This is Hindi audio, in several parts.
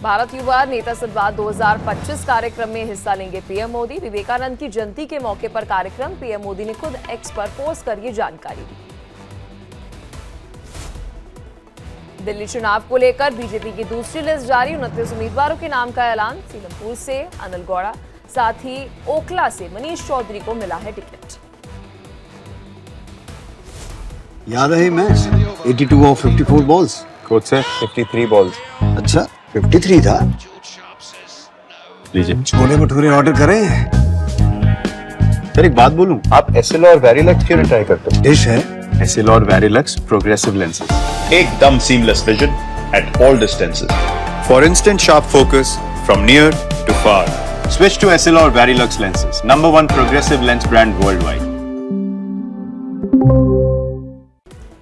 भारत युवा नेता संवाद 2025 कार्यक्रम में हिस्सा लेंगे पीएम मोदी। विवेकानंद की जयंती के मौके पर कार्यक्रम, पीएम मोदी ने खुद एक्स पर पोस्ट कर ये जानकारी दी। दिल्ली चुनाव को लेकर बीजेपी की दूसरी लिस्ट जारी, 29 उम्मीदवारों के नाम का ऐलान। सीलमपुर से अनिल गौड़ा, साथ ही ओखला से मनीष चौधरी को मिला है टिकट। याद है मैच 82 और 54 बॉल्स, कोच से 53 बॉल्स। अच्छा 53 था। लीजिए छोले भटूरे ऑर्डर करें। सर एक बात बोलूं, आप एसएल और वेरिलक्स क्यों ट्राई करते हो? डिश है एसएल और वेरिलक्स प्रोग्रेसिव लेंसेज, एकदम seamless vision at all distances. for instant sharp focus from near to far. Switch to SL or Varilux lenses, #1 progressive lens brand worldwide.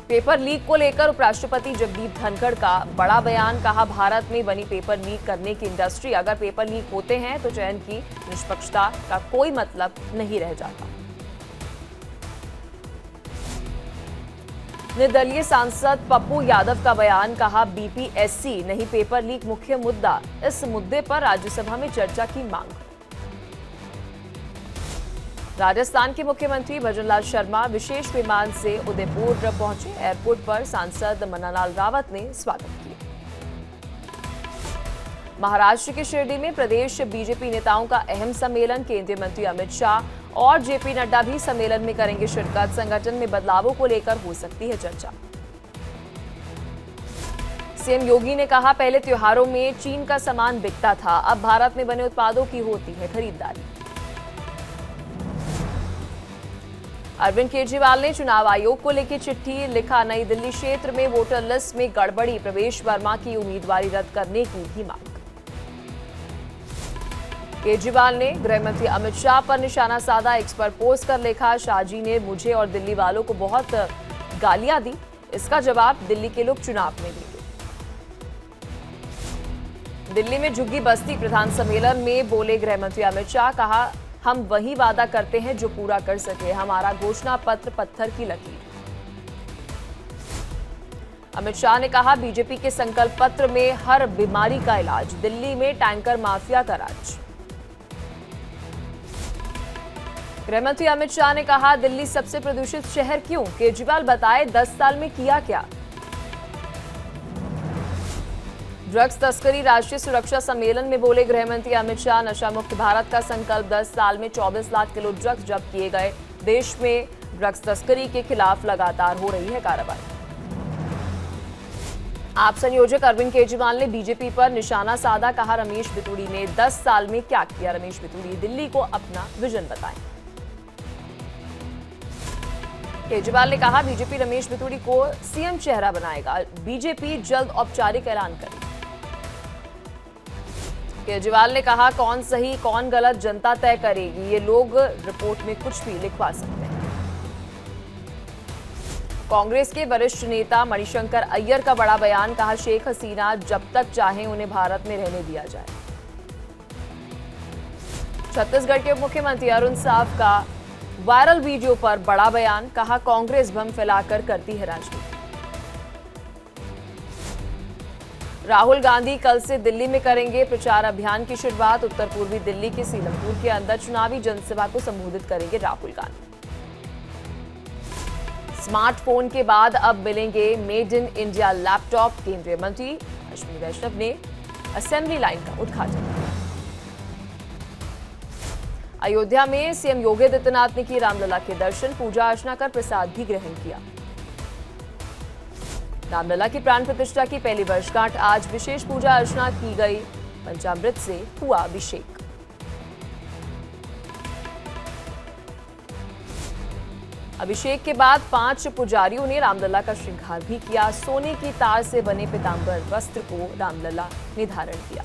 Paper leak को लेकर उपराष्ट्रपति जगदीप धनखड़ का बड़ा बयान, कहा भारत में बनी पेपर लीक करने की इंडस्ट्री। अगर पेपर लीक होते हैं तो चयन की निष्पक्षता का कोई मतलब नहीं रह जाता। निर्दलीय सांसद पप्पू यादव का बयान, कहा बीपीएससी नहीं पेपर लीक मुख्य मुद्दा। इस मुद्दे पर राज्यसभा में चर्चा की मांग। राजस्थान के मुख्यमंत्री भजनलाल शर्मा विशेष विमान से उदयपुर पहुंचे। एयरपोर्ट पर सांसद मन्नालाल रावत ने स्वागत किया। महाराष्ट्र के शिरडी में प्रदेश बीजेपी नेताओं का अहम सम्मेलन, केंद्रीय मंत्री अमित शाह और जेपी नड्डा भी सम्मेलन में करेंगे शिरकत। संगठन में बदलावों को लेकर हो सकती है चर्चा। सीएम योगी ने कहा पहले त्योहारों में चीन का सामान बिकता था, अब भारत में बने उत्पादों की होती है खरीदारी। अरविंद केजरीवाल ने चुनाव आयोग को लेकर चिट्ठी लिखा, नई दिल्ली क्षेत्र में वोटर लिस्ट में गड़बड़ी, प्रवेश वर्मा की उम्मीदवारी रद्द करने की भी मांग। केजरीवाल ने गृह मंत्री अमित शाह पर निशाना साधा, एक्स पर पोस्ट कर लिखा, शाहजी ने मुझे और दिल्ली वालों को बहुत गालियां दी, इसका जवाब दिल्ली के लोग चुनाव में देंगे। दिल्ली में झुग्गी बस्ती प्रधान सम्मेलन में बोले गृह मंत्री अमित शाह, कहा हम वही वादा करते हैं जो पूरा कर सके, हमारा घोषणा पत्र पत्थर की लकीर। अमित शाह ने कहा बीजेपी के संकल्प पत्र में हर बीमारी का इलाज, दिल्ली में टैंकर माफिया का राज। गृह मंत्री अमित शाह ने कहा दिल्ली सबसे प्रदूषित शहर क्यों, केजरीवाल बताए 10 साल में किया क्या। ड्रग्स तस्करी राष्ट्रीय सुरक्षा सम्मेलन में बोले गृह मंत्री अमित शाह, नशा मुक्त भारत का संकल्प, 10 साल में 24 लाख किलो ड्रग्स जब्त किए गए। देश में ड्रग्स तस्करी के खिलाफ लगातार हो रही है कार्रवाई। आप संयोजक अरविंद केजरीवाल ने बीजेपी पर निशाना साधा, कहा रमेश बितूड़ी ने 10 साल में क्या किया। रमेश बितूड़ी दिल्ली को अपना विजन बताएं। केजरीवाल ने कहा बीजेपी रमेश बितूड़ी को सीएम चेहरा बनाएगा, बीजेपी जल्द औपचारिक ऐलान करेगी। केजरीवाल ने कहा कौन सही कौन गलत जनता तय करेगी, ये लोग रिपोर्ट में कुछ भी लिखवा सकते हैं। कांग्रेस के वरिष्ठ नेता मणिशंकर अय्यर का बड़ा बयान, कहा शेख हसीना जब तक चाहें उन्हें भारत में रहने दिया जाए। छत्तीसगढ़ के उप मुख्यमंत्री अरुण साव का वायरल वीडियो पर बड़ा बयान, कहा कांग्रेस भ्रम फैलाकर करती है राजनीति। राहुल गांधी कल से दिल्ली में करेंगे प्रचार अभियान की शुरुआत। उत्तर पूर्वी दिल्ली के सीलमपुर के अंदर चुनावी जनसभा को संबोधित करेंगे राहुल गांधी। स्मार्टफोन के बाद अब मिलेंगे मेड इन इंडिया लैपटॉप, केंद्रीय मंत्री अश्विनी वैष्णव ने असेंबली लाइन का उद्घाटन किया। अयोध्या में सीएम योगी आदित्यनाथ ने की रामलला के दर्शन, पूजा अर्चना कर प्रसाद भी ग्रहण किया। रामलला की प्राण प्रतिष्ठा की पहली वर्षगांठ आज, विशेष पूजा अर्चना की गई, पंचामृत से हुआ अभिषेक। अभिषेक के बाद 5 पुजारियों ने रामलला का श्रृंगार भी किया। सोने की तार से बने पीतांबर वस्त्र को रामलला ने धारण किया।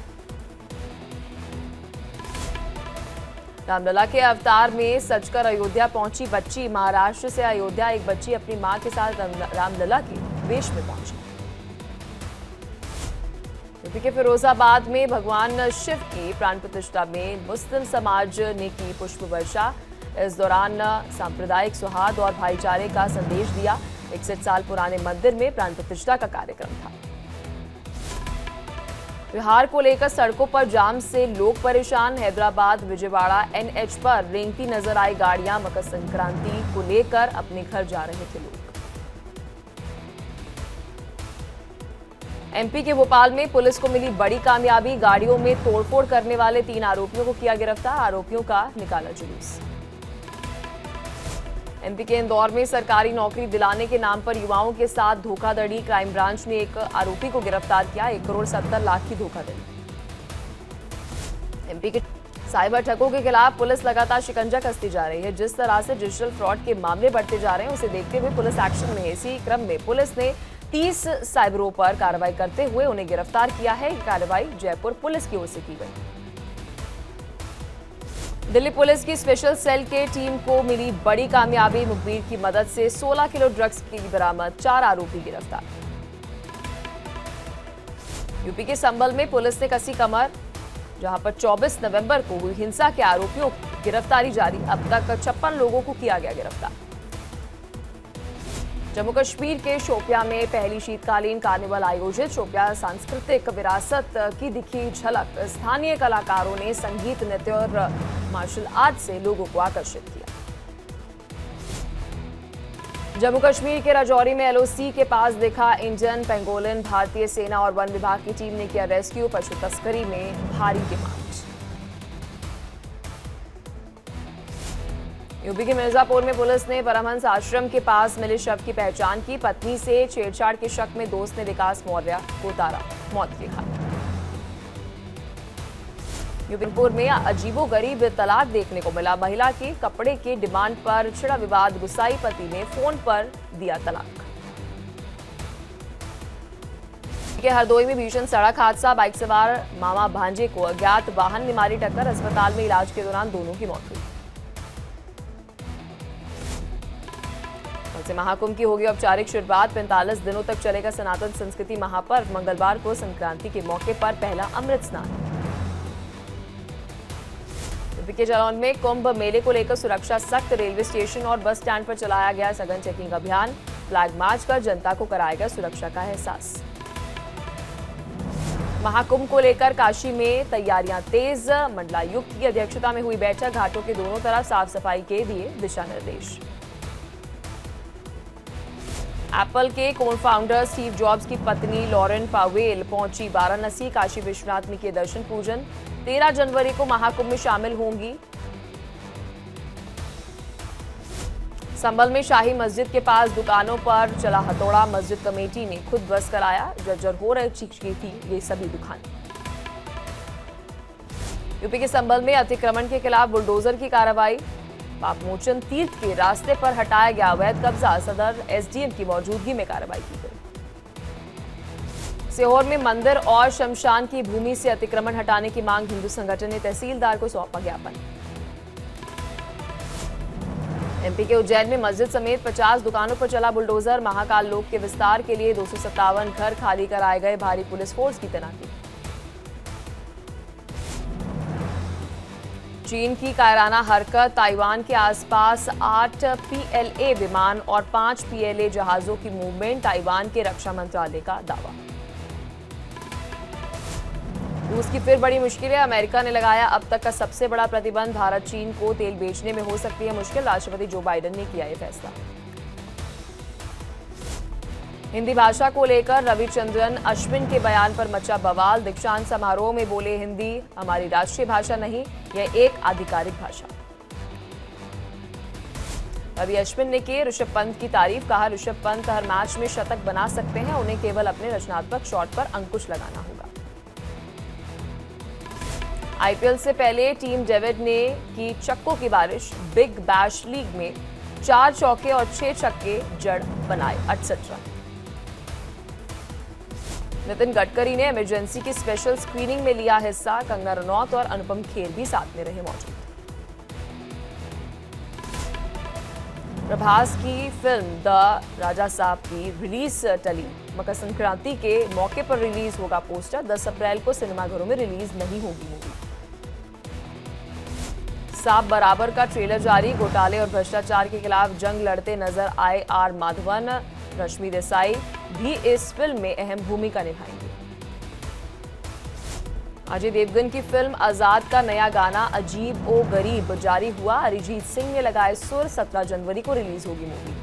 रामलला के अवतार में सजकर अयोध्या पहुंची बच्ची, महाराष्ट्र से अयोध्या एक बच्ची अपनी मां के साथ रामलला के वेश में पहुंची। यूपी के फिरोजाबाद में भगवान शिव की प्राण प्रतिष्ठा में मुस्लिम समाज ने की पुष्प वर्षा। इस दौरान सांप्रदायिक सौहार्द और भाईचारे का संदेश दिया। 61 साल पुराने मंदिर में प्राण प्रतिष्ठा का कार्यक्रम था। त्योहार को लेकर सड़कों पर जाम से लोग परेशान। हैदराबाद विजयवाड़ा एनएच पर रेंगती नजर आई गाड़ियां। मकर संक्रांति को लेकर अपने घर जा रहे थे लोग। एमपी के भोपाल में पुलिस को मिली बड़ी कामयाबी। गाड़ियों में तोड़फोड़ करने वाले 3 आरोपियों को किया गिरफ्तार। आरोपियों का निकाला जुलूस। एमपी के इंदौर में सरकारी नौकरी दिलाने के नाम पर युवाओं के साथ धोखाधड़ी। क्राइम ब्रांच ने एक आरोपी को गिरफ्तार किया। 1 करोड़ 70 लाख की धोखाधड़ी। एमपी के साइबर ठगों के खिलाफ पुलिस लगातार शिकंजा कसती जा रही है। जिस तरह से डिजिटल फ्रॉड के मामले बढ़ते जा रहे हैं, उसे देखते हुए पुलिस एक्शन में है। इसी क्रम में पुलिस ने 30 साइबरों पर कार्रवाई करते हुए उन्हें गिरफ्तार किया है। कार्रवाई जयपुर पुलिस की ओर से की गई। दिल्ली पुलिस की स्पेशल सेल के टीम को मिली बड़ी कामयाबी। मुखबिर की मदद से 16 किलो ड्रग्स की बरामद। 4 आरोपी गिरफ्तार। यूपी के संभल में पुलिस ने कसी कमर, जहां पर 24 नवंबर को हुई हिंसा के आरोपियों की गिरफ्तारी जारी। अब तक 56 लोगों को किया गया गिरफ्तार। जम्मू कश्मीर के शोपियां में पहली शीतकालीन कार्निवल आयोजित। शोपियां सांस्कृतिक विरासत की दिखी झलक। स्थानीय कलाकारों ने संगीत, नृत्य और मार्शल आर्ट से लोगों को आकर्षित किया। जम्मू कश्मीर के राजौरी में एलओसी के पास देखा इंडियन पेंगोलिन। भारतीय सेना और वन विभाग की टीम ने किया रेस्क्यू। पशु तस्करी में भारी डिमांड। यूपी के मिर्जापुर में पुलिस ने परमहंस आश्रम के पास मिले शव की पहचान की। पत्नी से छेड़छाड़ के शक में दोस्त ने विकास मौर्य को उतारा मौत के घाट। यूपीपुर में अजीबोगरीब तलाक देखने को मिला। महिला के कपड़े के डिमांड पर छिड़ा विवाद। गुस्साई पति ने फोन पर दिया तलाक। के हरदोई में भीषण सड़क हादसा। बाइक सवार मामा भांजे को अज्ञात वाहन ने मारी टक्कर। अस्पताल में इलाज के दौरान दोनों की मौत हुई। से महाकुंभ की होगी औपचारिक शुरुआत। 45 दिनों तक चलेगा सनातन संस्कृति महापर्व। मंगलवार को संक्रांति के मौके पर पहला अमृत स्नान। यूपी के जालौन में कुंभ मेले को लेकर सुरक्षा सख्त। रेलवे स्टेशन और बस स्टैंड पर चलाया गया सघन चेकिंग अभियान। फ्लैग मार्च कर जनता को कराएगा सुरक्षा का एहसास। महाकुंभ को लेकर काशी में तैयारियां तेज। मंडलायुक्त की अध्यक्षता में हुई बैठक। घाटों के दोनों तरफ साफ सफाई के दिए दिशा निर्देश। एप्पल के को फाउंडर स्टीव जॉब्स की पत्नी लॉरेन पावेल पहुंची वाराणसी। काशी विश्वनाथ में किए दर्शन पूजन। 13 जनवरी को महाकुंभ में शामिल होंगी। संभल में शाही मस्जिद के पास दुकानों पर चला हथौड़ा। मस्जिद कमेटी ने खुद बस कराया। जर्जर हो चुकी थी ये सभी दुकान। यूपी के संभल में अतिक्रमण के खिलाफ बुलडोजर की कार्रवाई। पापमोचन तीर्थ के रास्ते पर हटाया गया अवैध कब्जा। सदर एसडीएम की मौजूदगी में कार्रवाई की गई। सीहोर में मंदिर और शमशान की भूमि से अतिक्रमण हटाने की मांग। हिंदू संगठन ने तहसीलदार को सौंपा ज्ञापन। एमपी के उज्जैन में मस्जिद समेत 50 दुकानों पर चला बुलडोजर। महाकाल लोक के विस्तार के लिए 257 घर खाली कराए गए। भारी पुलिस फोर्स की तैनाती। चीन की कायराना हरकत। ताइवान के आसपास 8 पीएलए विमान और 5 पीएलए जहाजों की मूवमेंट। ताइवान के रक्षा मंत्रालय का दावा। रूस की फिर बड़ी मुश्किलें। अमेरिका ने लगाया अब तक का सबसे बड़ा प्रतिबंध। भारत चीन को तेल बेचने में हो सकती है मुश्किल। राष्ट्रपति जो बाइडेन ने किया यह फैसला। हिंदी भाषा को लेकर रविचंद्रन अश्विन के बयान पर मचा बवाल। दीक्षांत समारोह में बोले हिंदी हमारी राष्ट्रीय भाषा नहीं, यह एक आधिकारिक भाषा। रवि अश्विन ने की ऋषभ पंत की तारीफ। कहा ऋषभ पंत हर मैच में शतक बना सकते हैं, उन्हें केवल अपने रचनात्मक शॉट पर अंकुश लगाना होगा। आईपीएल से पहले टीम डेविड ने की छक्कों की बारिश। बिग बैश लीग में 4 चौके और 6 छक्के जड़ बनाए 68 रन। नितिन गडकरी ने इमरजेंसी की स्पेशल स्क्रीनिंग में लिया हिस्सा। कंगना रनौत और अनुपम खेर भी साथ में रहे मौजूद। प्रभास की फिल्म द राजा साहब की रिलीज टली। मकर संक्रांति के मौके पर रिलीज होगा पोस्टर। 10 अप्रैल को सिनेमाघरों में रिलीज नहीं होगी मूवी। साफ बराबर का ट्रेलर जारी। घोटाले और भ्रष्टाचार के खिलाफ जंग लड़ते नजर आए आर माधवन। रश्मि देसाई भी इस फिल्म में अहम भूमिका निभाएंगे। अजय देवगन की फिल्म आजाद का नया गाना अजीब ओ गरीब जारी हुआ। अरिजीत सिंह ने लगाए सुर। 17 जनवरी को रिलीज होगी मूवी।